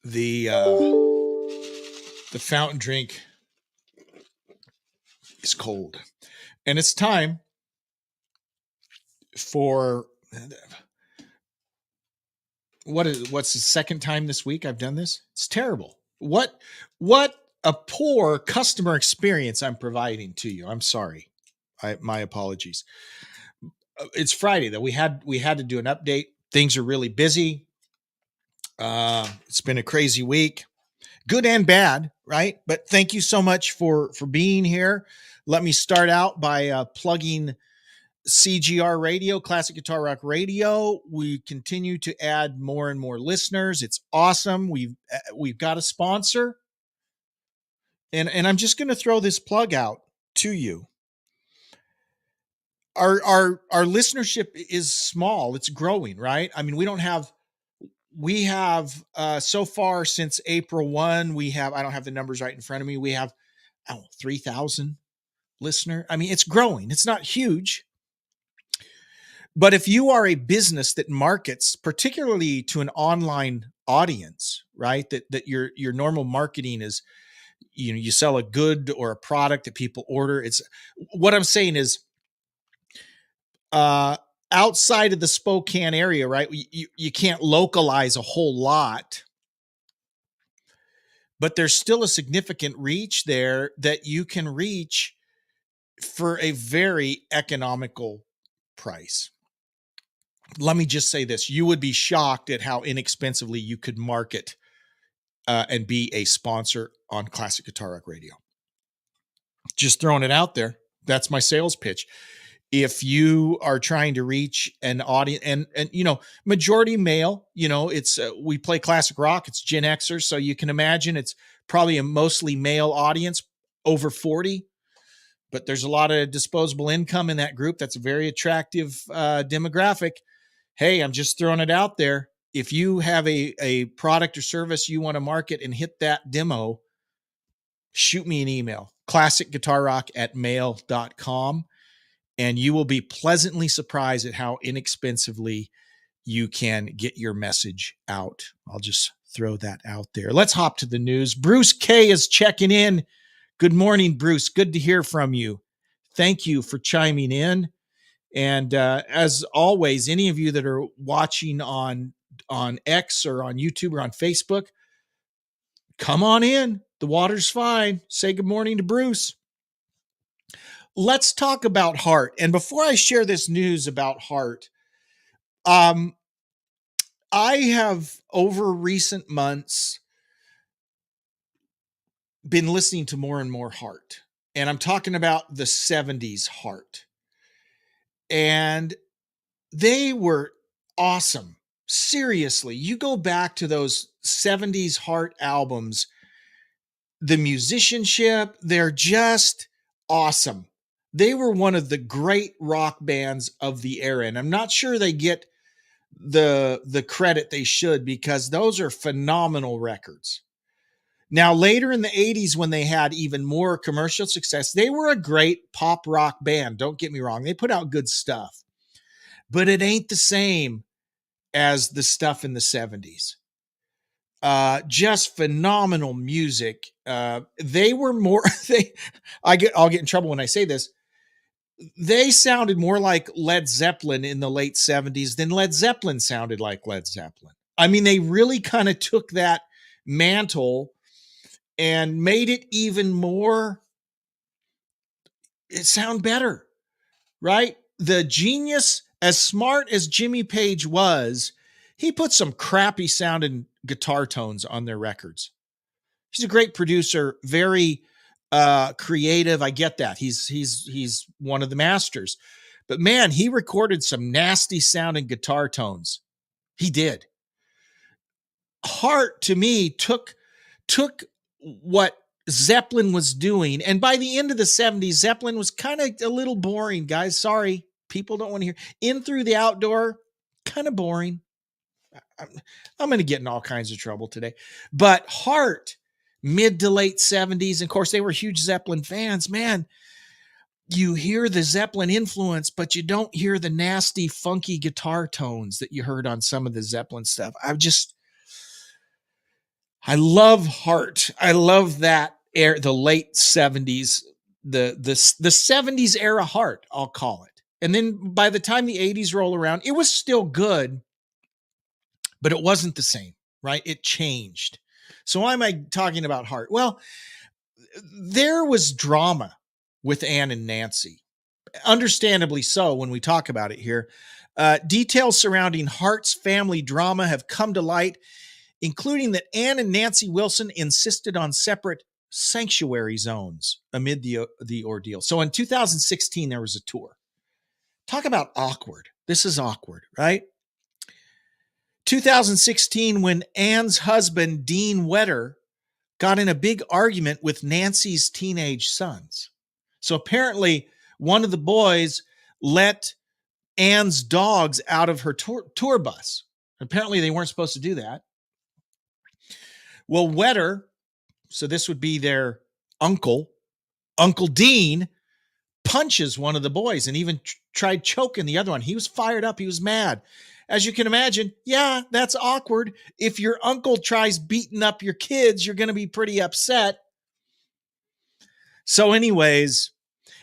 The the fountain drink is cold, and it's time for what's the second time this week I've done this? It's terrible. What a poor customer experience I'm providing to you. I'm sorry. My apologies. It's Friday though. We had to do an update. Things are really busy. It's been a crazy week, good and bad, right? But thank you so much for being here. Let me start out by plugging CGR Radio, Classic Guitar Rock Radio. We continue to add more and more listeners. It's awesome. We've got a sponsor, and I'm just going to throw this plug out to you. Our listenership is small. It's growing, right? I mean, we have so far since April 1, I don't have the numbers right in front of me. We have 3,000 listener. I mean, it's growing. It's not huge. But if you are a business that markets particularly to an online audience, right? That your normal marketing is, you sell a good or a product that people order. It's what I'm saying is outside of the Spokane area, right? You can't localize a whole lot, but there's still a significant reach there that you can reach for a very economical price. Let me just say this. You would be shocked at how inexpensively you could market and be a sponsor on Classic Guitar Rock Radio. Just throwing it out there. That's my sales pitch. If you are trying to reach an audience and majority male, it's we play classic rock. It's Gen Xers. So you can imagine it's probably a mostly male audience over 40, but there's a lot of disposable income in that group. That's a very attractive demographic. Hey, I'm just throwing it out there. If you have a product or service you want to market and hit that demo, shoot me an email, classicguitarrock@mail.com, and you will be pleasantly surprised at how inexpensively you can get your message out. I'll just throw that out there. Let's hop to the news. Bruce K is checking in. Good morning, Bruce. Good to hear from you. Thank you for chiming in. And as always, any of you that are watching on X or on YouTube or on Facebook, come on in. The water's fine. Say good morning to Bruce. Let's talk about Heart. And before I share this news about Heart, I have over recent months been listening to more and more Heart. And I'm talking about the 70s Heart. And they were awesome. Seriously, you go back to those 70s Heart albums, the musicianship, they're just awesome. They were one of the great rock bands of the era. And I'm not sure they get the credit they should, because those are phenomenal records. Now, later in the 80s, when they had even more commercial success, they were a great pop rock band. Don't get me wrong. They put out good stuff, but it ain't the same as the stuff in the 70s. Just phenomenal music. They were more, I'll get in trouble when I say this. They sounded more like Led Zeppelin in the late 70s than Led Zeppelin sounded like Led Zeppelin. I mean, they really kind of took that mantle and made it even more, it sound better, right? The genius, as smart as Jimmy Page was, he put some crappy sounding guitar tones on their records. He's a great producer, very creative. I get that. He's one of the masters. But man, he recorded some nasty sounding guitar tones. He did. Heart, to me, took what Zeppelin was doing. And by the end of the 70s, Zeppelin was kind of a little boring, guys. Sorry, people don't want to hear. In Through the Outdoor, kind of boring. I'm going to get in all kinds of trouble today. But Heart, mid to late 70s, and of course, they were huge Zeppelin fans. Man, you hear the Zeppelin influence, but you don't hear the nasty, funky guitar tones that you heard on some of the Zeppelin stuff. I love Heart. I love that era, the late 70s, the 70s era Heart, I'll call it. And then by the time the 80s roll around, it was still good, but it wasn't the same, right? It changed. So why am I talking about Heart? Well, there was drama with Ann and Nancy. Understandably so when we talk about it here. Details surrounding Hart's family drama have come to light, including that Ann and Nancy Wilson insisted on separate sanctuary zones amid the ordeal. So in 2016, there was a tour. Talk about awkward. This is awkward, right? 2016, when Ann's husband, Dean Wetter, got in a big argument with Nancy's teenage sons. So apparently, one of the boys let Ann's dogs out of her tour bus. Apparently, they weren't supposed to do that. Well, Wetter, so this would be their uncle, Uncle Dean, punches one of the boys and even tried choking the other one. He was fired up. He was mad. As you can imagine, yeah, that's awkward. If your uncle tries beating up your kids, you're going to be pretty upset. So anyways,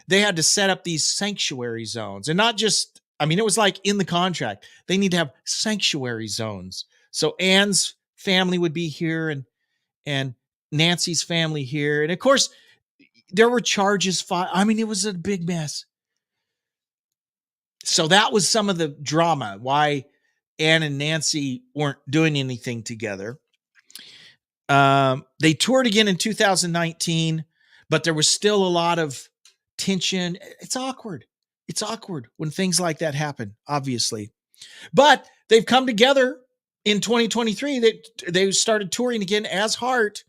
they had to set up these sanctuary zones, and not just, I mean, it was like in the contract, they need to have sanctuary zones. So Ann's family would be here and Nancy's family here. And of course, there were charges. I mean, it was a big mess. So that was some of the drama, why Ann and Nancy weren't doing anything together. They toured again in 2019, but there was still a lot of tension. It's awkward. It's awkward when things like that happen, obviously. But they've come together in 2023. They started touring again as Heart.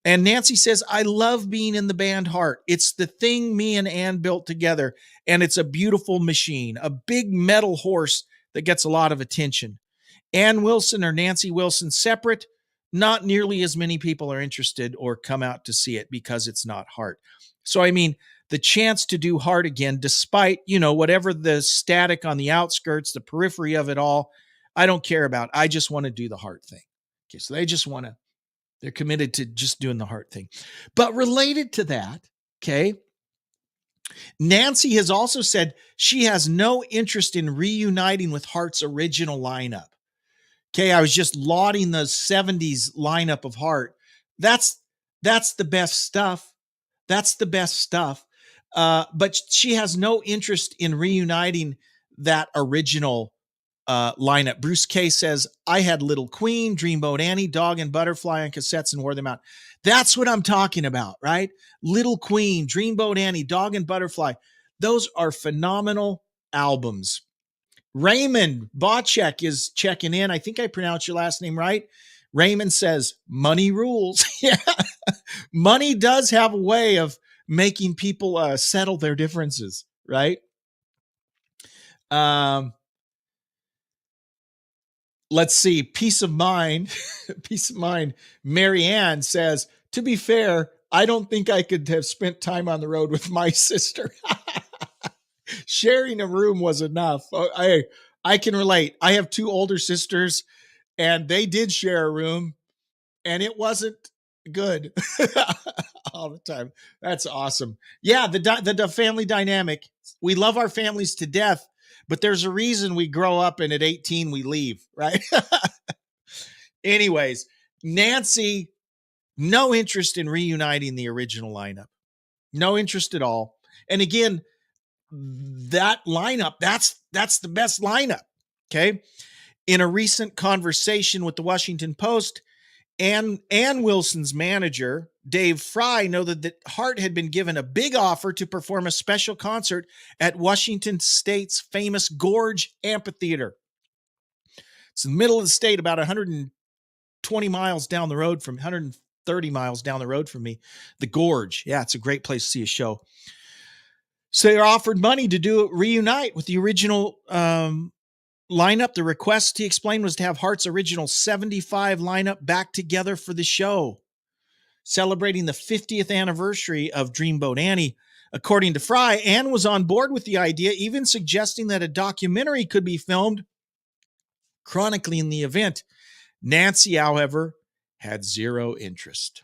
And Nancy says, I love being in the band Heart. It's the thing me and Ann built together. And it's a beautiful machine, a big metal horse that gets a lot of attention. Ann Wilson or Nancy Wilson separate, not nearly as many people are interested or come out to see it because it's not Heart. So, I mean, the chance to do Heart again, despite, whatever the static on the outskirts, the periphery of it all, I don't care about. I just want to do the Heart thing. Okay, so they're committed to just doing the Heart thing. But related to that, okay, Nancy has also said she has no interest in reuniting with Heart's original lineup. Okay, I was just lauding the 70s lineup of Heart. That's the best stuff. That's the best stuff. But she has no interest in reuniting that original lineup. Bruce Kay says, I had Little Queen, Dreamboat Annie, Dog and Butterfly on cassettes and wore them out. That's what I'm talking about, right? Little Queen, Dreamboat Annie, Dog and Butterfly. Those are phenomenal albums. Raymond Bocek is checking in. I think I pronounced your last name right. Raymond says, money rules. Yeah, money does have a way of making people settle their differences, right? Let's see. Peace of mind. Peace of mind. Marianne says, to be fair, I don't think I could have spent time on the road with my sister. Sharing a room was enough. I can relate. I have two older sisters, and they did share a room, and it wasn't good all the time. That's awesome. Yeah, the family dynamic. We love our families to death, but there's a reason we grow up and at 18 we leave, right? Anyways, Nancy, no interest in reuniting the original lineup. No interest at all. And again, that lineup, that's the best lineup. Okay. In a recent conversation with the Washington Post, Ann Wilson's manager, Dave Fry, noted that Heart had been given a big offer to perform a special concert at Washington State's famous Gorge Amphitheater. It's in the middle of the state, about 130 miles down the road from me. The Gorge. Yeah, it's a great place to see a show. So they were offered money to reunite with the original lineup. The request, he explained, was to have Heart's original 75 lineup back together for the show, celebrating the 50th anniversary of Dreamboat Annie. According to Fry, Ann was on board with the idea, even suggesting that a documentary could be filmed chronicling the event. Nancy, however, had zero interest.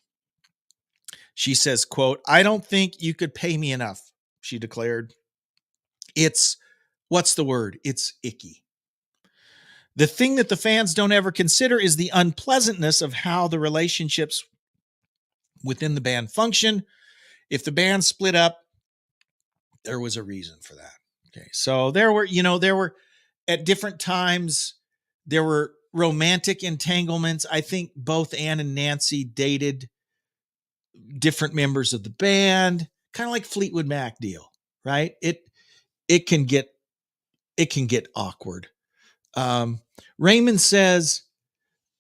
She says, quote, "I don't think you could pay me enough," she declared. "It's, what's the word? It's icky. The thing that the fans don't ever consider is the unpleasantness of how the relationships within the band function. If the band split up, there was a reason for that." Okay. So there were at different times, there were romantic entanglements. I think both Ann and Nancy dated different members of the band, kind of like Fleetwood Mac deal, right? It can get awkward. Raymond says,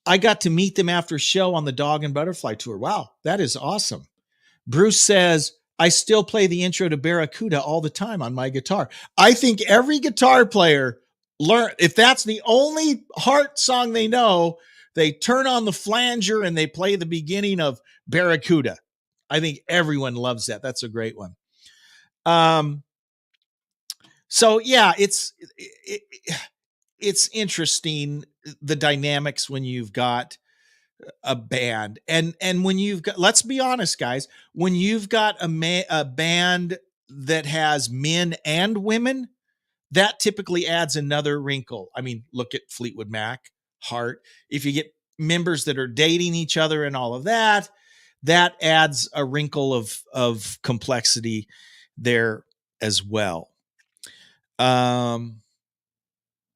"I got to meet them after a show on the Dog and Butterfly tour." Wow, that is awesome. Bruce says, "I still play the intro to Barracuda all the time on my guitar." I think every guitar player if that's the only Heart song they know, they turn on the flanger and they play the beginning of Barracuda. I think everyone loves that. That's a great one. So yeah, it's interesting, the dynamics when you've got a band and when you've got, let's be honest, guys, when you've got a band that has men and women, that typically adds another wrinkle. I mean, look at Fleetwood Mac, Heart. If you get members that are dating each other and all of that, that adds a wrinkle of complexity there as well.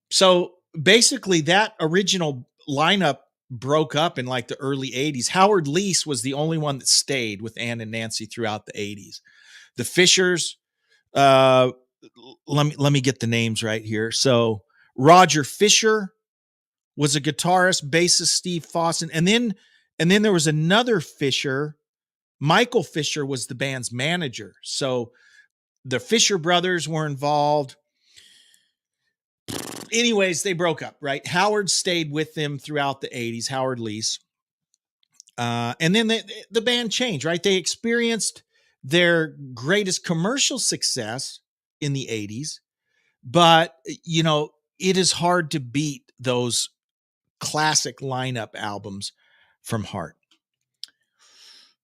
So basically that original lineup broke up in like the early 80s. Howard Leese was the only one that stayed with Ann and Nancy throughout the 80s. The Fishers, let me get the names right here. So Roger Fisher was a guitarist, bassist Steve Fossen, and then there was another Fisher. Michael Fisher was the band's manager. So the Fisher brothers were involved. Anyways, they broke up, right? Howard stayed with them throughout the 80s, Howard Leese. And then the band changed, right? They experienced their greatest commercial success in the 80s, but it is hard to beat those classic lineup albums from Heart.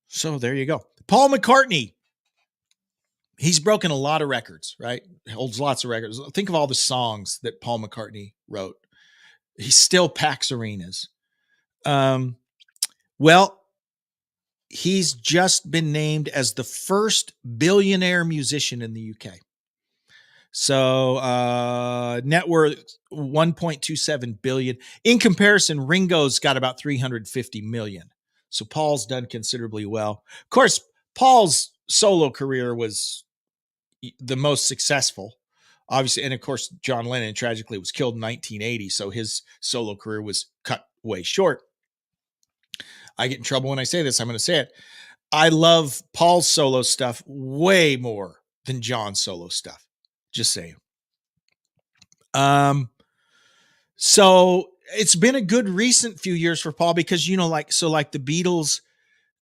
So there you go. Paul McCartney. He's broken a lot of records, right? Holds lots of records. Think of all the songs that Paul McCartney wrote. He still packs arenas. Well, he's just been named as the first billionaire musician in the UK. So net worth $1.27 billion. In comparison, Ringo's got about $350 million. So Paul's done considerably well. Of course, Paul's solo career was the most successful, obviously. And of course, John Lennon tragically was killed in 1980. So his solo career was cut way short. I get in trouble when I say this. I'm going to say it. I love Paul's solo stuff way more than John's solo stuff. Just saying. So it's been a good recent few years for Paul because, like the Beatles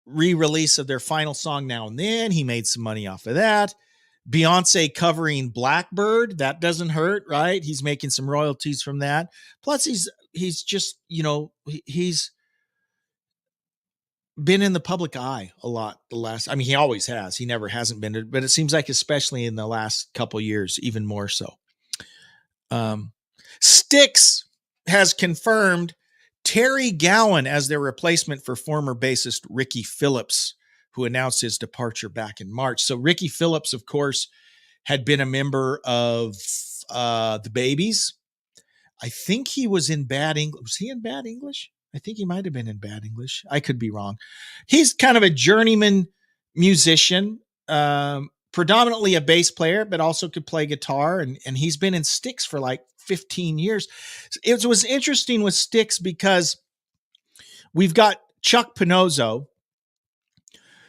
re-release of their final song Now and Then, he made some money off of that. Beyonce covering Blackbird, that doesn't hurt, right? He's making some royalties from that. Plus he's just, he's been in the public eye a lot he always has. He never hasn't been, but it seems like especially in the last couple of years, even more so. Styx has confirmed Terry Gowan as their replacement for former bassist Ricky Phillips, who announced his departure back in March. So Ricky Phillips, of course, had been a member of the Babies. I think he was in Bad English. Was he in Bad English? I think he might have been in Bad English. I could be wrong. He's kind of a journeyman musician, predominantly a bass player, but also could play guitar. And he's been in Styx for like 15 years. It was interesting with Styx because we've got Chuck Panozzo,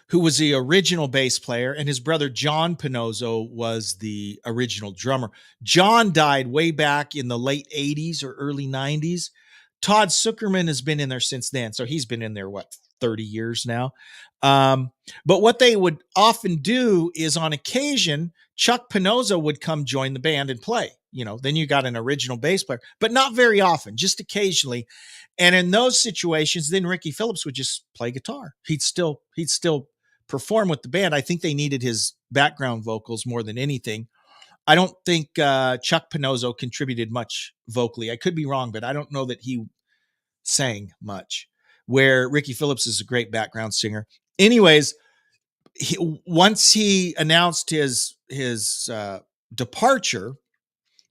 who was the original bass player, and his brother John Panozzo was the original drummer. John died way back in the late 80s or early 90s. Todd Zuckerman has been in there since then. So he's been in there, 30 years now. But what they would often do is on occasion, Chuck Panozzo would come join the band and play, then you got an original bass player, but not very often, just occasionally. And in those situations, then Ricky Phillips would just play guitar. He'd still perform with the band. I think they needed his background vocals more than anything. I don't think Chuck Panozzo contributed much vocally. I could be wrong, but I don't know that he sang much, where Ricky Phillips is a great background singer. Anyways, once he announced his departure,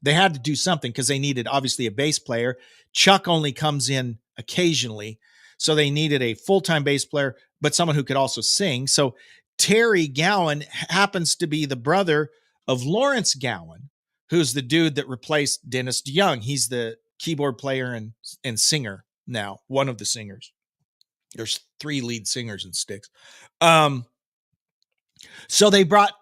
they had to do something because they needed obviously a bass player. Chuck only comes in occasionally, so they needed a full-time bass player, but someone who could also sing. So Terry Gowan happens to be the brother of Lawrence Gowan, who's the dude that replaced Dennis DeYoung. He's the keyboard player and singer now, one of the singers. There's 3 lead singers in Styx. So they brought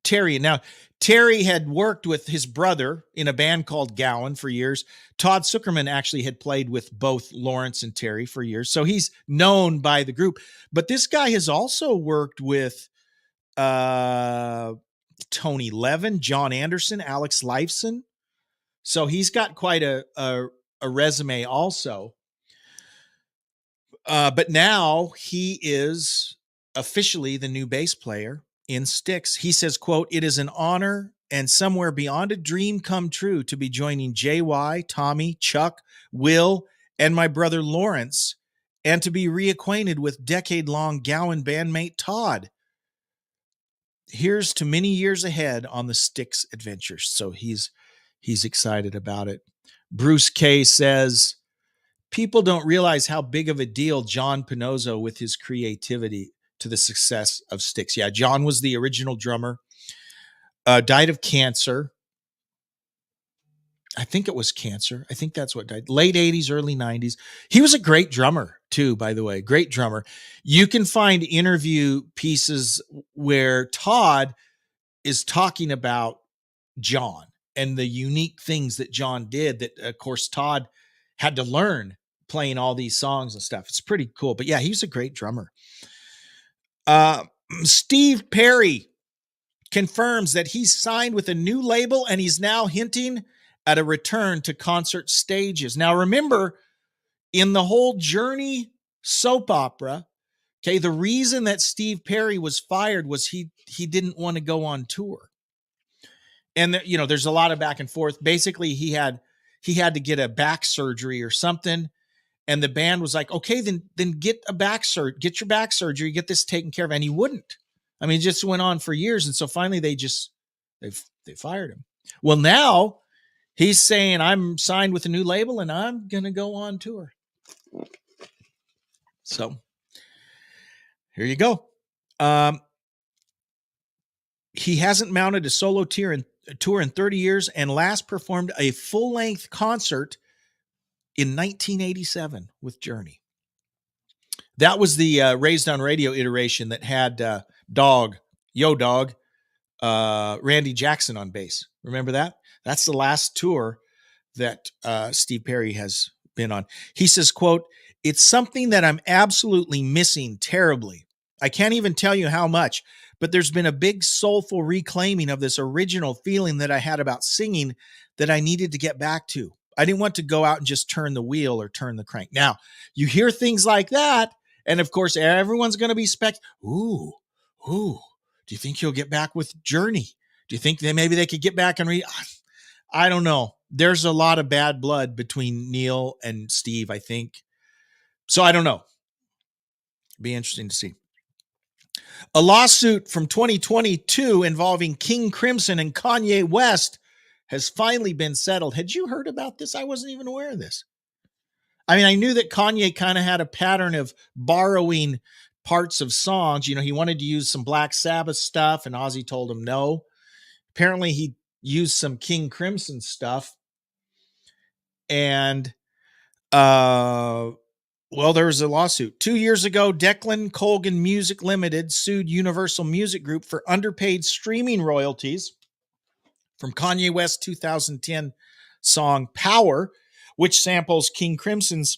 Terry. Now, Terry had worked with his brother in a band called Gowan for years. Todd Zuckerman actually had played with both Lawrence and Terry for years, so he's known by the group. But this guy has also worked with Tony Levin, John Anderson, Alex Lifeson. So he's got quite a resume also. But now he is officially the new bass player in Styx. He says, quote, "It is an honor and somewhere beyond a dream come true to be joining JY, Tommy, Chuck, Will, and my brother Lawrence, and to be reacquainted with decade-long Gowan bandmate Todd. Here's to many years ahead on the Styx adventures." So he's excited about it. Bruce Kay says, "People don't realize how big of a deal John Panozzo with his creativity to the success of Styx." Yeah, John was the original drummer, died of cancer. I think it was cancer. I think that's what died. Late 80s, early 90s. He was a great drummer too, by the way. Great drummer. You can find interview pieces where Todd is talking about John and the unique things that John did that, of course, Todd had to learn playing all these songs and stuff. It's pretty cool. But yeah, he was a great drummer. Steve Perry confirms that he's signed with a new label and he's now hinting at a return to concert stages. Now, remember, in the whole Journey soap opera, okay, the reason that Steve Perry was fired was he didn't want to go on tour. And there's a lot of back and forth. Basically, he had to get a back surgery or something. And the band was like, okay, then get your back surgery, get this taken care of. And he wouldn't. I mean, it just went on for years. And so finally they fired him. Well, now he's saying, I'm signed with a new label and I'm going to go on tour. So here you go. He hasn't mounted a solo tour in 30 years and last performed a full-length concert in 1987 with Journey. That was the Raised on Radio iteration that had Yo Dog, Randy Jackson on bass. Remember that? That's the last tour that Steve Perry has been on. He says, quote, "It's something that I'm absolutely missing terribly. I can't even tell you how much, but there's been a big soulful reclaiming of this original feeling that I had about singing that I needed to get back to. I didn't want to go out and just turn the wheel or turn the crank." Now, you hear things like that, and of course, everyone's going to be ooh, do you think he'll get back with Journey? Do you think that maybe they could get back and I don't know. There's a lot of bad blood between Neil and Steve, I think. So I don't know. Be interesting to see. A lawsuit from 2022 involving King Crimson and Kanye West has finally been settled. Had you heard about this? I wasn't even aware of this. I mean, I knew that Kanye kind of had a pattern of borrowing parts of songs. He wanted to use some Black Sabbath stuff, and Ozzy told him no. Apparently, he used some King Crimson stuff. And, there was a lawsuit. 2 years ago, Declan Colgan Music Limited sued Universal Music Group for underpaid streaming royalties from Kanye West's 2010 song Power, which samples King Crimson's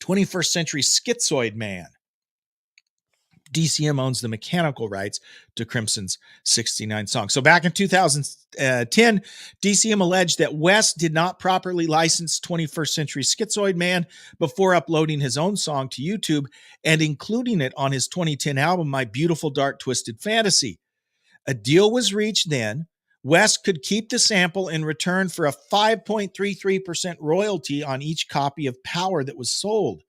21st Century Schizoid Man. DCM owns the mechanical rights to Crimson's 69 songs. So back in 2010, DCM alleged that West did not properly license 21st Century Schizoid Man before uploading his own song to YouTube and including it on his 2010 album, My Beautiful Dark Twisted Fantasy. A deal was reached then. West could keep the sample in return for a 5.33% royalty on each copy of Power that was sold.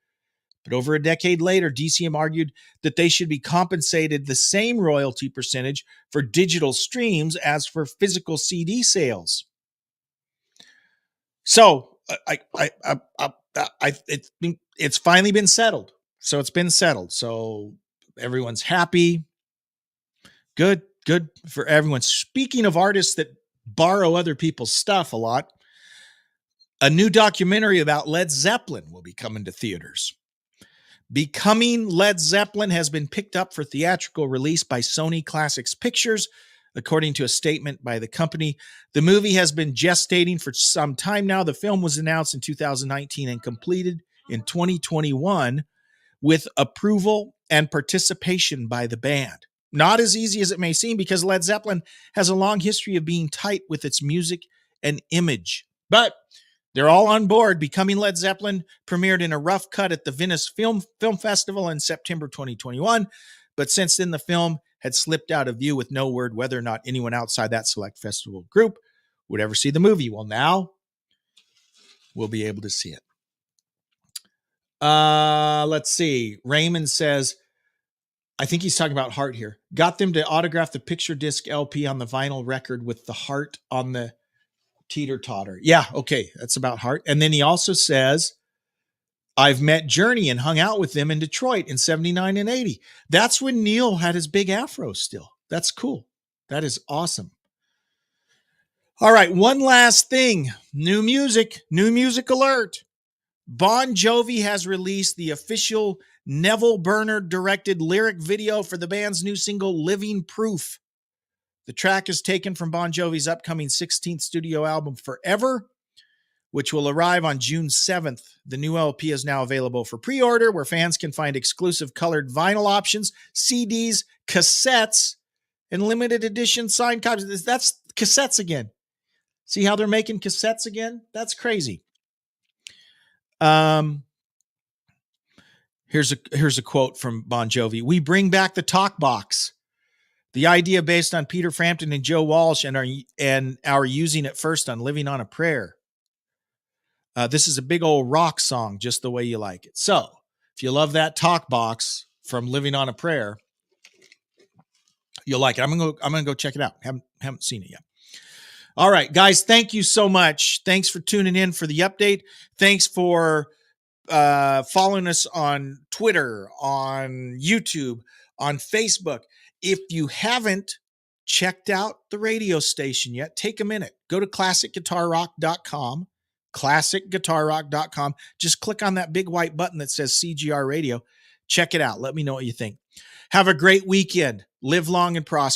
But over a decade later, DCM argued that they should be compensated the same royalty percentage for digital streams as for physical CD sales. So it's finally been settled. So it's been settled. So everyone's happy. Good for everyone. Speaking of artists that borrow other people's stuff a lot, a new documentary about Led Zeppelin will be coming to theaters. Becoming Led Zeppelin has been picked up for theatrical release by Sony Classics Pictures, according to a statement by the company. The movie has been gestating for some time now. The film was announced in 2019 and completed in 2021 with approval and participation by the band. Not as easy as it may seem, because Led Zeppelin has a long history of being tight with its music and image. But they're all on board. Becoming Led Zeppelin premiered in a rough cut at the Venice Film Festival in September 2021. But since then, the film had slipped out of view with no word whether or not anyone outside that select festival group would ever see the movie. Well, now we'll be able to see it. Let's see. Raymond says, I think he's talking about Heart here. Got them to autograph the picture disc LP on the vinyl record with the heart on the teeter-totter. Yeah, okay, that's about Heart. And then he also says, I've met Journey and hung out with them in Detroit in 79 and 80. That's when Neil had his big afro still. That's cool. That is awesome. All right, one last thing. New music alert. Bon Jovi has released the official Neville Bernard directed lyric video for the band's new single, Living Proof. The track is taken from Bon Jovi's upcoming 16th studio album, Forever, which will arrive on June 7th. The new LP is now available for pre-order, where fans can find exclusive colored vinyl options, CDs, cassettes, and limited edition signed copies. That's cassettes again. See how they're making cassettes again? That's crazy. Here's a quote from Bon Jovi. We bring back the talk box. The idea based on Peter Frampton and Joe Walsh and our using it first on Living on a Prayer. This is a big old rock song, just the way you like it. So if you love that talk box from Living on a Prayer, you'll like it. I'm gonna go check it out. Haven't seen it yet. All right, guys, thank you so much. Thanks for tuning in for the update. Thanks for following us on Twitter, on YouTube, on Facebook. If you haven't checked out the radio station yet, take a minute. Go to classicguitarrock.com, classicguitarrock.com. Just click on that big white button that says CGR Radio. Check it out. Let me know what you think. Have a great weekend. Live long and prosper.